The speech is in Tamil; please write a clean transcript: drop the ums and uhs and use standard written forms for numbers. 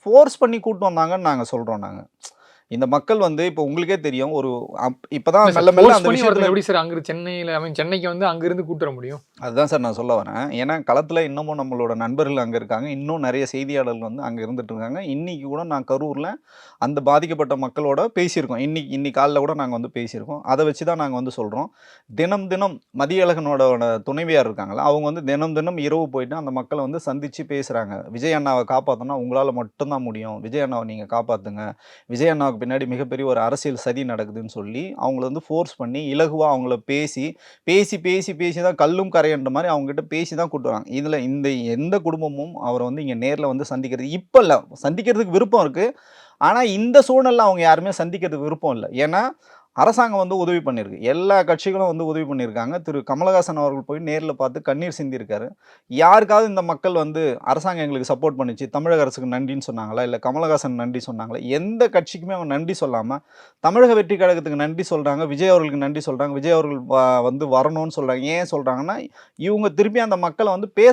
ஃபோர்ஸ் பண்ணி கூட்டு வந்தாங்கன்னு நாங்க சொல்றோம் நாங்க. இந்த மக்கள் வந்து இப்போ உங்களுக்கே தெரியும். ஒரு இப்பதான் இல்ல சார், மெல்ல மெல்ல ஃபோர்ஸ் அந்த பண்ணி விஷயத்துல ஒருத்தங்க எப்படி சார் அங்க சென்னையில சென்னைக்கு வந்து அங்கிருந்து கூட்டு வர முடியும்? அதுதான் சார் நான் சொல்ல வரேன். ஏன்னா களத்துல இன்னமும் நம்மளோட நண்பர்கள் அங்க இருக்காங்க. இன்னும் நெறைய செய்தியாளர்கள் வந்து அங்க இருந்துட்டு இருக்காங்க. இன்னைக்கு கூட நான் கரூர்ல அந்த பாதிக்கப்பட்ட மக்களோட பேசியிருக்கோம். இன்னைக்கு காலைல கூட நாங்க வந்து பேசியிருக்கோம். அத வச்சு தான் நாங்க வந்து சொல்றோம். தினம் தினம் மதியழகனோட துணைவியார் இருக்காங்கல்ல, அவங்க வந்து தினம் தினம் இரவு போயிட்டு அந்த மக்கள வந்து சந்திச்சு பேசுறாங்க. விஜய் அண்ணாவ காப்பாத்தணும்னா உங்களால மட்டும் தான் முடியும். விஜய் அண்ணாவ நீங்க காப்பாத்துங்க. விஜய் அண்ணாவுக்கு பின்னாடி மிகப்பெரிய ஒரு அரசியல் சதி நடக்குதுன்னு சொல்லி, அவங்கள வந்து ஃபோர்ஸ் பண்ணி இலகுவா அவங்கள பேசி, பேசி தான் கல்லும் கரையன்ற மாரி அவங்ககிட்ட பேசி தான் கூட்டு வராங்க. இதுல இந்த எந்த குடும்பமும் அவர வந்து இங்க நேர்ல வந்து சந்திக்கிறது இப்ப இல்ல. சந்திக்கிறதுக்கு விருப்பம் இருக்கு. ஆனா இந்த சூழல்ல அவங்க யாருமே சந்திக்கிறதுக்கு விருப்பம் இல்ல. ஏன்னா, அரசாங்கம் வந்து உதவி பண்ணியிருக்கு. எல்லா கட்சிகளும் வந்து உதவி பண்ணியிருக்காங்க. திரு கமலஹாசன் அவர்கள் போய் நேர்ல பார்த்து கண்ணீர் சிந்தியிருக்காரு. யாருக்காவது இந்த மக்கள் வந்து அரசாங்கம் எங்களுக்கு சப்போர்ட் பண்ணுச்சு, தமிழக அரசுக்கு நன்றின்னு சொன்னாங்களா? இல்ல கமலஹாசன் நன்றி சொன்னாங்களா? எந்த கட்சிக்குமே அவங்க நன்றி சொல்லாம, தமிழக வெற்றி கழகத்துக்கு நன்றி சொல்றாங்க. விஜய் அவர்களுக்கு நன்றி சொல்றாங்க. விஜய் அவர்கள் வந்து வரணும்னு சொல்றாங்க. ஏன் சொல்றாங்கன்னா, இவங்க திருப்பி அந்த மக்கள வந்து பேச